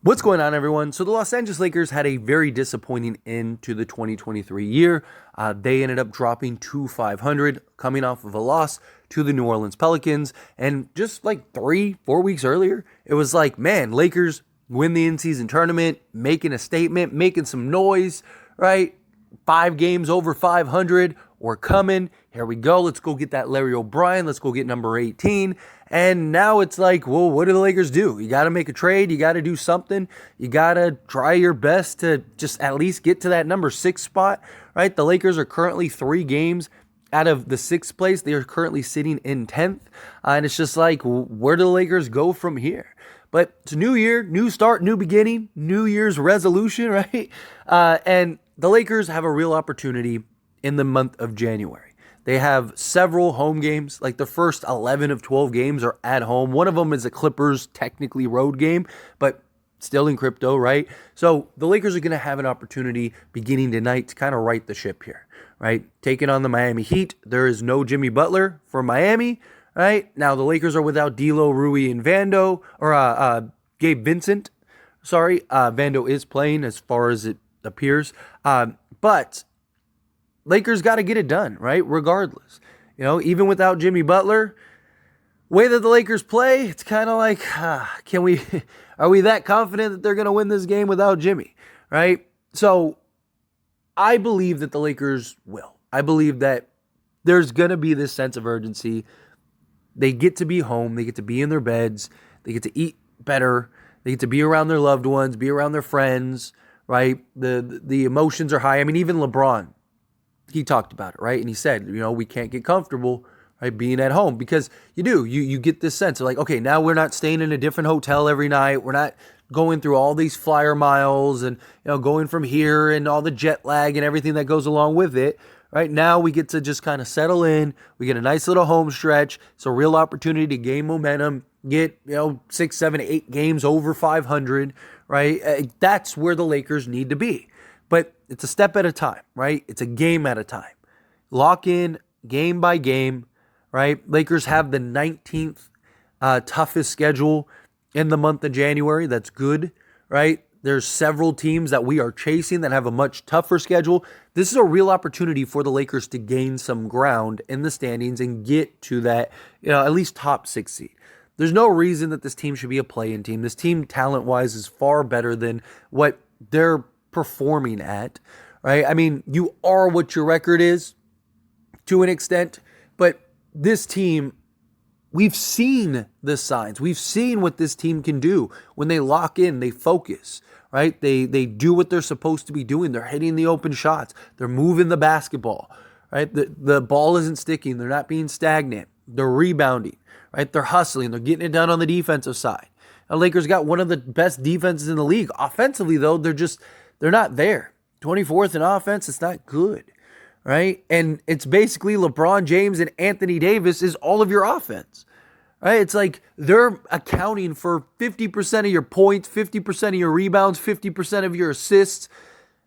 What's going on, everyone? So the Los Angeles Lakers had a very disappointing end to the 2023 year. They ended up dropping to 500, coming off of a loss to the New Orleans Pelicans. And just like 3-4 weeks earlier, it was like, man, Lakers win the in-season tournament, making a statement, making some noise, right? 5 games over 500. We're coming. Here we go. Let's go get that Larry O'Brien. Let's go get number 18. And now it's like, well, what do the Lakers do? You got to make a trade. You got to do something. You got to try your best to just at least get to that number 6 spot, right? The Lakers are currently 3 games out of the 6th place. They are currently sitting in 10th. And it's just like, where do the Lakers go from here? But it's a new year, new start, new beginning, New Year's resolution, right? And the Lakers have a real opportunity in the month of January. They have several home games, like the first 11 of 12 games are at home. One of them is a Clippers technically road game, but still in crypto, right? So the Lakers are going to have an opportunity beginning tonight to kind of right the ship here, right? Taking on the Miami Heat. There is no Jimmy Butler for Miami, right? Now the Lakers are without D'Lo, Rui, and Gabe Vincent. Sorry, Vando is playing as far as it appears, but Lakers got to get it done, right? Regardless. Even without Jimmy Butler, way that the Lakers play, it's kind of like, are we that confident that they're going to win this game without Jimmy, right? So I believe that the Lakers will. I believe that there's going to be this sense of urgency. They get to be home. They get to be in their beds. They get to eat better. They get to be around their loved ones, be around their friends, right? The emotions are high. I mean, even LeBron, he talked about it, right? And he said, we can't get comfortable, right, being at home because you get this sense of like, okay, now we're not staying in a different hotel every night. We're not going through all these flyer miles and, going from here and all the jet lag and everything that goes along with it. Right now we get to just kind of settle in. We get a nice little home stretch. It's a real opportunity to gain momentum, get, 6, 7, 8 games over 500, right? That's where the Lakers need to be. But it's a step at a time, right? It's a game at a time. Lock in game by game, right? Lakers have the 19th toughest schedule in the month of January. That's good, right? There's several teams that we are chasing that have a much tougher schedule. This is a real opportunity for the Lakers to gain some ground in the standings and get to that, at least top 6 seed. There's no reason that this team should be a play-in team. This team, talent-wise, is far better than what they're performing at, right? I mean, you are what your record is to an extent, but this team, we've seen the signs. We've seen what this team can do when they lock in, they focus, right? They do what they're supposed to be doing. They're hitting the open shots. They're moving the basketball, right? The ball isn't sticking. They're not being stagnant. They're rebounding, right? They're hustling. They're getting it done on the defensive side. The Lakers got one of the best defenses in the league. Offensively, though, they're not there. 24th in offense, it's not good, right? And it's basically LeBron James and Anthony Davis is all of your offense, right? It's like they're accounting for 50% of your points, 50% of your rebounds, 50% of your assists.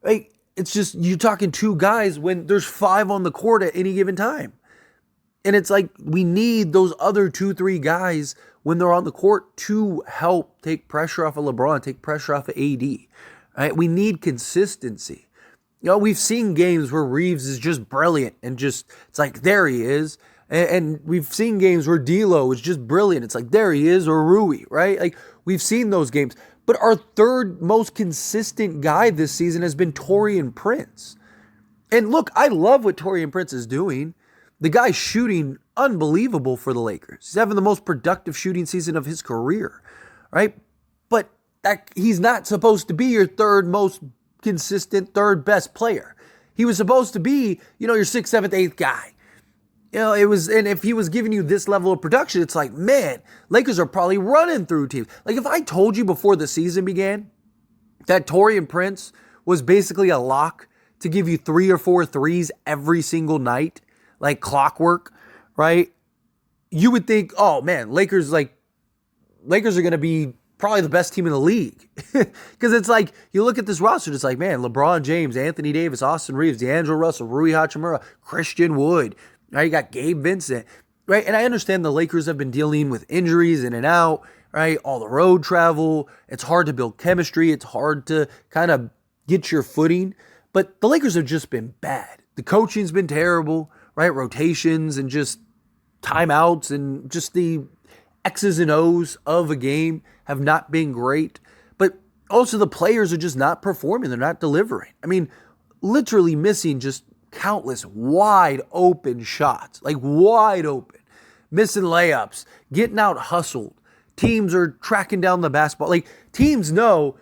Right? It's just you're talking 2 guys when there's 5 on the court at any given time. And it's like we need those other 2-3 guys when they're on the court to help take pressure off of LeBron, take pressure off of AD. Right? We need consistency. We've seen games where Reeves is just brilliant and just, it's like, there he is. And we've seen games where D'Lo is just brilliant. It's like, there he is, or Rui, right? Like, we've seen those games. But our third most consistent guy this season has been Taurean Prince. And look, I love what Taurean Prince is doing. The guy's shooting unbelievable for the Lakers. He's having the most productive shooting season of his career, right? But he's not supposed to be your third most consistent, third best player. He was supposed to be, your 6th, 7th, 8th guy. And if he was giving you this level of production, it's like, man, Lakers are probably running through teams. Like if I told you before the season began that Taurean Prince was basically a lock to give you 3 or 4 threes every single night, like clockwork, right? You would think, oh man, Lakers are going to be probably the best team in the league. Because it's like, you look at this roster, it's like, man, LeBron James, Anthony Davis, Austin Reeves, D'Angelo Russell, Rui Hachimura, Christian Wood. Now you got Gabe Vincent, right? And I understand the Lakers have been dealing with injuries in and out, right? All the road travel. It's hard to build chemistry. It's hard to kind of get your footing. But the Lakers have just been bad. The coaching's been terrible, right? Rotations and just timeouts and just the X's and O's of a game have not been great. But also the players are just not performing. They're not delivering. I mean, literally missing just countless wide open shots, like wide open, missing layups, getting out hustled. Teams are tracking down the basketball. Like teams know,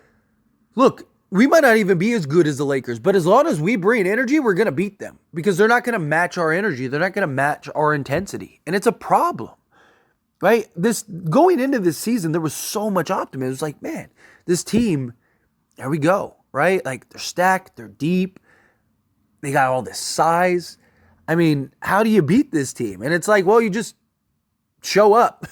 look, we might not even be as good as the Lakers, but as long as we bring energy, we're going to beat them because they're not going to match our energy. They're not going to match our intensity. And it's a problem, right? This going into this season, there was so much optimism. It was like, man, this team, there we go, right? Like they're stacked, they're deep. They got all this size. I mean, how do you beat this team? And it's like, well, you just show up,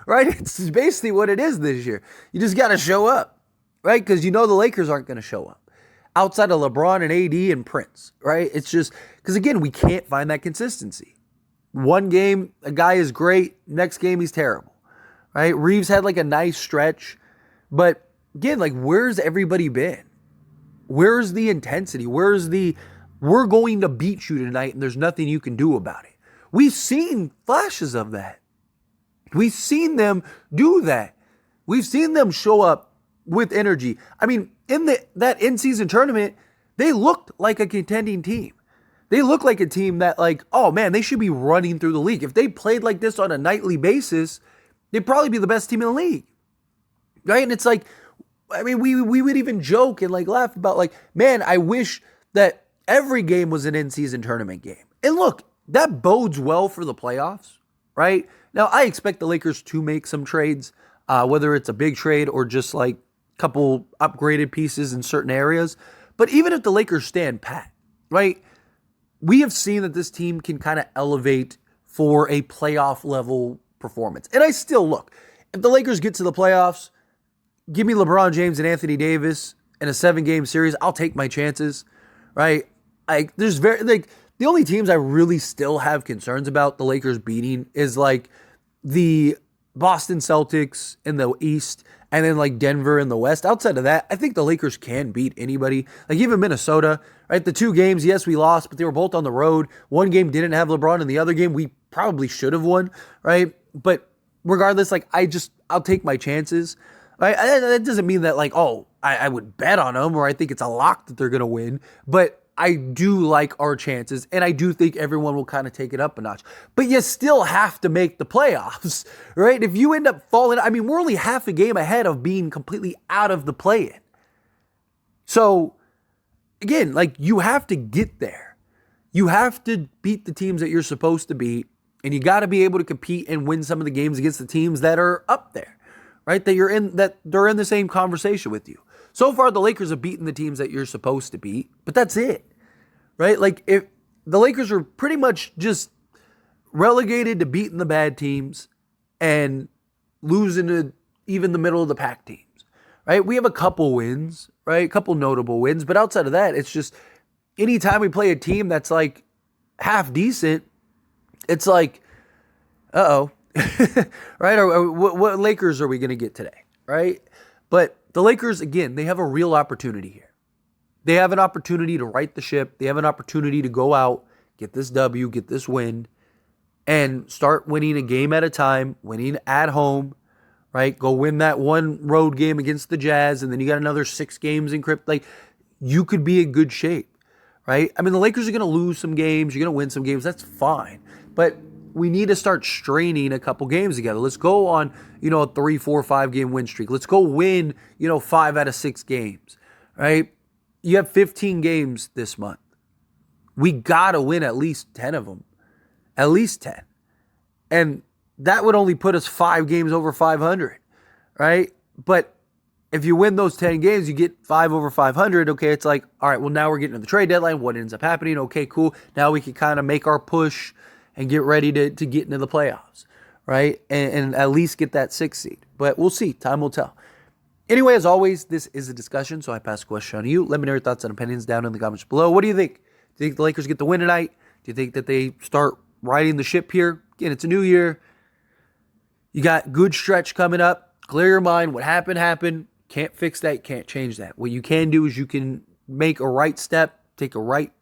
right? It's basically what it is this year. You just got to show up. Right? Because you know the Lakers aren't going to show up outside of LeBron and AD and Prince, right? It's just because, again, we can't find that consistency. One game, a guy is great. Next game, he's terrible, right? Reeves had like a nice stretch. But again, like, where's everybody been? Where's the intensity? Where's the, we're going to beat you tonight and there's nothing you can do about it? We've seen flashes of that. We've seen them do that. We've seen them show up with energy. I mean, in that in-season tournament, they looked like a contending team. They looked like a team that like, oh man, they should be running through the league. If they played like this on a nightly basis, they'd probably be the best team in the league. Right? And it's like, I mean, we would even joke and like laugh about like, man, I wish that every game was an in-season tournament game. And look, that bodes well for the playoffs, right? Now, I expect the Lakers to make some trades, whether it's a big trade or just like couple upgraded pieces in certain areas. But even if the Lakers stand pat, right? We have seen that this team can kind of elevate for a playoff level performance. And I still look, if the Lakers get to the playoffs, give me LeBron James and Anthony Davis in a 7-game series, I'll take my chances, right? Like there's the only teams I really still have concerns about the Lakers beating is like the Boston Celtics in the East and then like Denver in the West. Outside of that, I think the Lakers can beat anybody. Like even Minnesota, right? The 2 games, yes, we lost, but they were both on the road. One game didn't have LeBron, and the other game we probably should have won, right? But regardless, like I'll take my chances. Right? That doesn't mean that like, oh, I would bet on them or I think it's a lock that they're going to win. But I do like our chances, and I do think everyone will kind of take it up a notch. But you still have to make the playoffs, right? If you end up falling, I mean, we're only half a game ahead of being completely out of the play-in. So, again, like, you have to get there. You have to beat the teams that you're supposed to beat, and you got to be able to compete and win some of the games against the teams that are up there, right? That they're in the same conversation with you. So far, the Lakers have beaten the teams that you're supposed to beat, but that's it, right? Like, if the Lakers are pretty much just relegated to beating the bad teams and losing to even the middle of the pack teams, right? We have a couple wins, right? A couple notable wins, but outside of that, it's just anytime we play a team that's like half decent, it's like, uh-oh, right? Or what Lakers are we going to get today, right? But the Lakers, again, they have a real opportunity here. They have an opportunity to right the ship. They have an opportunity to go out, get this W, get this win, and start winning a game at a time, winning at home, right? Go win that one road game against the Jazz, and then you got another 6 games in crypt. Like, you could be in good shape, right? I mean, the Lakers are going to lose some games. You're going to win some games. That's fine. But we need to start straining a couple games together. Let's go on, a 3, 4, 5 game win streak. Let's go win, 5 out of 6 games, right? You have 15 games this month. We got to win at least 10 of them, at least 10. And that would only put us 5 games over 500, right? But if you win those 10 games, you get 5 over 500. Okay, it's like, all right, well, now we're getting to the trade deadline. What ends up happening? Okay, cool. Now we can kind of make our push and get ready to get into the playoffs, right? And at least get that 6th seed. But we'll see. Time will tell. Anyway, as always, this is a discussion, so I pass the question on to you. Let me know your thoughts and opinions down in the comments below. What do you think? Do you think the Lakers get the win tonight? Do you think that they start riding the ship here? Again, it's a new year. You got good stretch coming up. Clear your mind. What happened, happened. Can't fix that. Can't change that. What you can do is you can make a right step, take a right,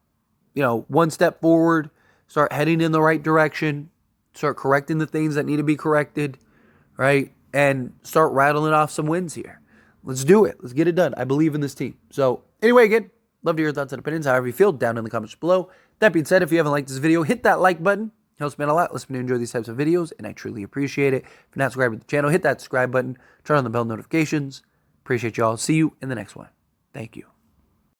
one step forward, start heading in the right direction, start correcting the things that need to be corrected, right? And start rattling off some wins here. Let's do it. Let's get it done. I believe in this team. So anyway, again, love to hear your thoughts and opinions, however you feel, down in the comments below. That being said, if you haven't liked this video, hit that like button. It helps me out a lot. Lets me enjoy these types of videos, and I truly appreciate it. If you're not subscribed to the channel, hit that subscribe button. Turn on the bell notifications. Appreciate y'all. See you in the next one. Thank you.